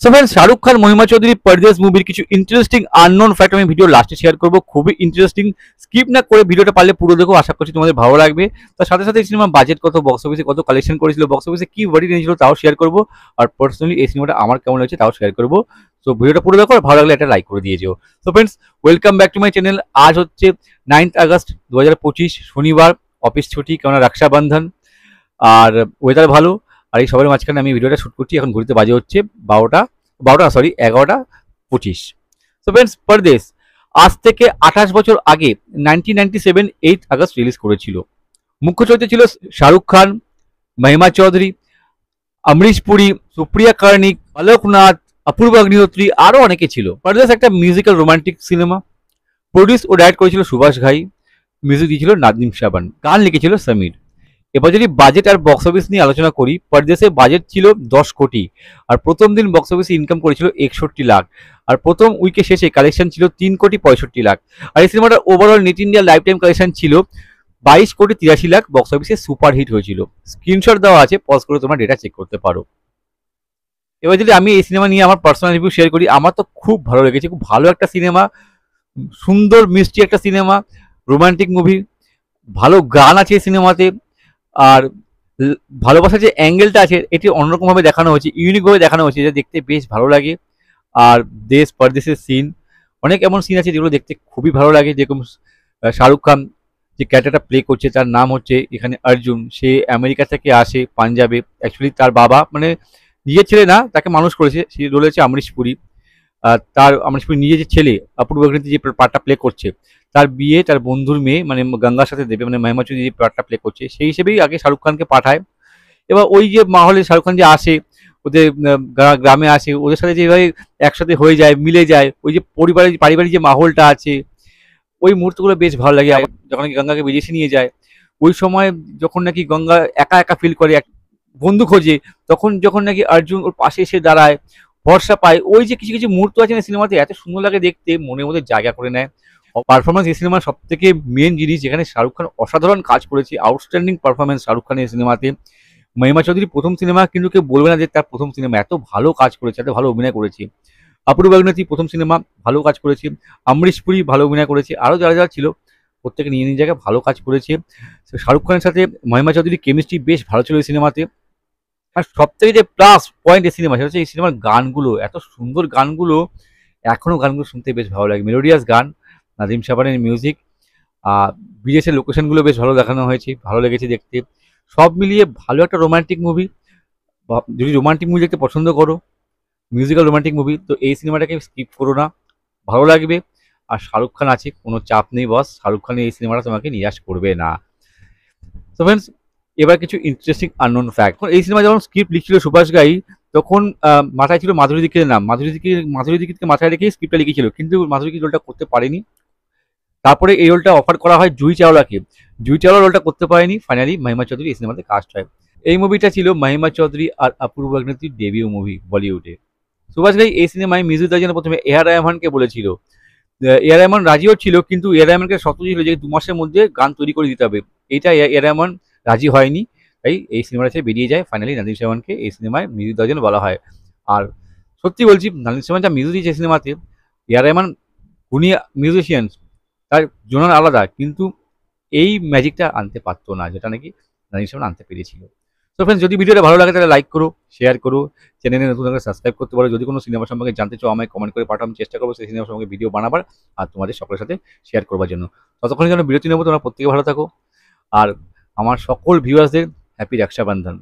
So friends Shahrukh Khan মহিমা চৌধুরী পরদেশ মুভির কিছু interesting unknown fact আমি ভিডিও লাস্টে শেয়ার করব। খুবই ইন্টারেস্টিং, স্কিপ না করে ভিডিওটা পারলে পুরো দেখো, আশা করছি তোমাদের ভালো লাগবে। তার সাথে সাথে এই সিনেমা বাজেট কত, বক্স অফিসে কত কালেকশন করেছিল, বক্স অফিসে কি ওয়ার্ডিং এনেছিল তাও শেয়ার করব। আর পার্সোনালি এই সিনেমাটা আমার কেমন হয়েছে তাও শেয়ার করব। তো ভিডিওটা পুরো দেখো, আর ভালো লাগলে একটা লাইক করে দিয়ে যেও। তো friends welcome back to my channel. আজ হচ্ছে 9 আগস্ট 2025 শনিবার, অফিস ছুটি কেননা রক্ষাবন্ধন, আর ওয়েদার ভালো। আর এই সবার মাঝখানে আমি ভিডিওটা শ্যুট করছি। এখন ঘুরতে বাজে হচ্ছে 11:25। তো ফ্রেন্ডস পরদেশ আজ থেকে 28 বছর আগে 1997 8 আগস্ট রিলিজ করেছিল। মুখ্য চরিত্রে ছিল শাহরুখ খান, মহিমা চৌধুরী, অমরিশ পুরী, সুপ্রিয়া কার্নিক, অলোকনাথ, অপূর্ব অগ্নিহোত্রী, আরও অনেকে ছিল। পরদেশ একটা মিউজিক্যাল রোমান্টিক সিনেমা। প্রডিউস ও ডাইরেক্ট করেছিল সুভাষ ঘাই, মিউজিক দিয়েছিল নাদিম শাবান, গান লিখেছিল সমীর। এবার যদি বাজেট আর বক্স অফিস নিয়ে আলোচনা করি, পরদেশে বাজেট ছিল 10 কোটি, আর প্রথম দিন বক্স অফিসে ইনকাম করেছিল 61 লাখ, আর প্রথম উইকে শেষে কালেকশন ছিল 3,65,00,000। আর এই সিনেমাটার overall net India life time collection ছিল 22,83,00,000। বক্স অফিসে সুপার হিট হয়েছিল। স্ক্রিনশট দেওয়া আছে, পজ করে তোমরা ডেটা চেক করতে পারো। এবার যদি আমি এই সিনেমা নিয়ে আমার পার্সোনাল রিভিউ শেয়ার করি, আমার তো খুব ভালো লেগেছে। খুব ভালো একটা সিনেমা, সুন্দর মিষ্টি একটা সিনেমা, রোমান্টিক মুভি, ভালো গান আছে এই সিনেমাতে। আর ভালোবাসার যে অ্যাঙ্গেলটা আছে এটি অন্যরকমভাবে দেখানো হয়েছে, ইউনিকভাবে দেখানো হয়েছে, যা দেখতে বেশ ভালো লাগে। আর দেশ পরদেশের সিন, অনেক এমন সিন আছে যেগুলো দেখতে খুবই ভালো লাগে। যেরকম শাহরুখ খান যে ক্যারেক্টারটা প্লে করছে তার নাম হচ্ছে এখানে অর্জুন। সে আমেরিকা থেকে আসে পাঞ্জাবে। অ্যাকচুয়ালি তার বাবা মানে নিজের ছেলে না, তাকে মানুষ করেছে। সে রয়েছে অমরিশ পুরী। তার অমরিশ পুরী নিজের যে ছেলে অপূর্ব অগ্নিহোত্রী যে পার্টটা প্লে করছে, তার বিয়ে তার বন্ধুর মেয়ে মানে গঙ্গার সাথে দেবে, মানে মহিমা চৌধুরী যে পার্টটা প্লে করছে সেই হিসেবেই আগে শাহরুখ খানকে পাঠায়। এবার ওই যে মাহলে শাহরুখ খান যে আসে ওদের গ্রামে আসে, ওদের সাথে যেভাবে একসাথে হয়ে যায়, মিলে যায়, ওই যে পরিবারের পারিবারিক যে মাহলটা আছে, ওই মুহূর্তগুলো বেশ ভালো লাগে। আবার যখন নাকি গঙ্গাকে বিদেশে নিয়ে যায়, ওই সময় যখন নাকি গঙ্গা একা একা ফিল করে, এক বন্ধু খোঁজে, তখন যখন নাকি অর্জুন ওর পাশে এসে দাঁড়ায়, ভরসা পায়, ওই যে কিছু কিছু মুহূর্ত আছে না সিনেমাতে, এত সুন্দর লাগে দেখতে, মনের মধ্যে জায়গা করে নেয়। পারফরমেন্স এই সিনেমার সব থেকে মেন জিনিস, যেখানে শাহরুখ খান অসাধারণ কাজ করেছে, আউটস্ট্যান্ডিং পারফরমেন্স শাহরুখ খানের এই সিনেমাতে। মহিমা চৌধুরী প্রথম সিনেমা, কিন্তু কেউ বলবে না যে তার প্রথম সিনেমা, এত ভালো কাজ করেছে, এত ভালো অভিনয় করেছে। অপূর্ব অগ্নিহোত্রী প্রথম সিনেমা, ভালো কাজ করেছে। অমরিশ পুরী ভালো অভিনয় করেছে। আরও যারা যারা ছিল প্রত্যেকে নিজ নিজ জায়গায় ভালো কাজ করেছে। শাহরুখ খানের সাথে মহিমা চৌধুরীর কেমিস্ট্রি বেশ ভালো ছিল এই সিনেমাতে। আর সবথেকে যে প্লাস পয়েন্ট এই সিনেমা, সেটা হচ্ছে এই সিনেমার গানগুলো, এত সুন্দর গানগুলো, এখনও গানগুলো শুনতে বেশ ভালো লাগে। মেলোডিয়াস গান, নাদিম শাবানের মিউজিক, বিদেশের লোকেশনগুলো বেশ ভালো দেখানো হয়েছে, ভালো লেগেছে দেখতে। সব মিলিয়ে ভালো একটা রোমান্টিক মুভি। যদি রোমান্টিক মুভি দেখতে পছন্দ করো, মিউজিক্যাল রোমান্টিক মুভি, তো এই সিনেমাটাকে স্কিপ করো না, ভালো লাগবে। আর শাহরুখ খান আছে, কোনো চাপ নেই বস, শাহরুখ খানের এই সিনেমাটা তোমাকে নিরাশ করবে না। তো ফ্রেন্ডস এবার কিছু ইন্টারেস্টিং আননোন ফ্যাক্ট। এই সিনেমা যখন স্ক্রিপ্ট লিখছিল সুভাষ ঘাই, তখন মাথায় ছিল মাধুরী দীক্ষিতের নাম। মাধুরী দীক্ষিতকে মাথায় রেখেই স্ক্রিপ্টটা লিখেছিল, কিন্তু মাধুরী দীক্ষিত রোলটা করতে পারেনি। তারপরে এই রোলটা অফার করা হয় জুহি চাওলাকে। জুহি চাওলা রোলটা করতে পারেনি, ফাইনালি মহিমা চৌধুরী এই সিনেমাতে কাস্ট হয়। এই মুভিটা ছিল মহিমা চৌধুরী আর অপূর্ব অগ্নিহোত্রীর ডেবিউ মুভি বলিউডে। সুভাষ ঘাই এই সিনেমায় মিউজিক দেওয়ার জন্য প্রথমে এআর রহমানকে বলেছিল। এআর রহমান রাজিও ছিল, কিন্তু এআর রহমানকে শর্ত ছিল যে 2 মাসের মধ্যে গান তৈরি করে দিতে হবে। এইটা এআর রহমান রাজি হয়নি, তাই এই সিনেমাটা ছেড়ে বেরিয়ে যায়। ফাইনালি নাদিম শাবানকে এই সিনেমায় মিউজিক দেওয়ার জন্য বলা হয়। আর সত্যি বলছি, নাদিম শাবান যা মিউজিক দিয়েছে সিনেমাতে, এআর রহমান উনি মিউজিশিয়ান, তার জোনার আলাদা, কিন্তু এই ম্যাজিকটা আনতে পারতো না যেটা নাকি নাদিম শাবান আনতে পেরেছিল। তো ফ্রেন্ডস যদি ভিডিওটা ভালো লাগে তাহলে লাইক করো, শেয়ার করো, চ্যানেলে নতুন থাকলে সাবস্ক্রাইব করতে পারো। যদি কোনো সিনেমা সম্পর্কে জানতে চাও আমায় কমেন্ট করে পাঠাও, আমি চেষ্টা করবো সেই সিনেমা সম্পর্কে ভিডিও বানাবার আর তোমাদের সকলের সাথে শেয়ার করবার জন্য। ততক্ষণে যেন বিরতি নেবো, তোমরা প্রত্যেকে ভালো থাকো। আর আমার সকল ভিউয়ার্সদের হ্যাপি রক্ষাবন্ধন।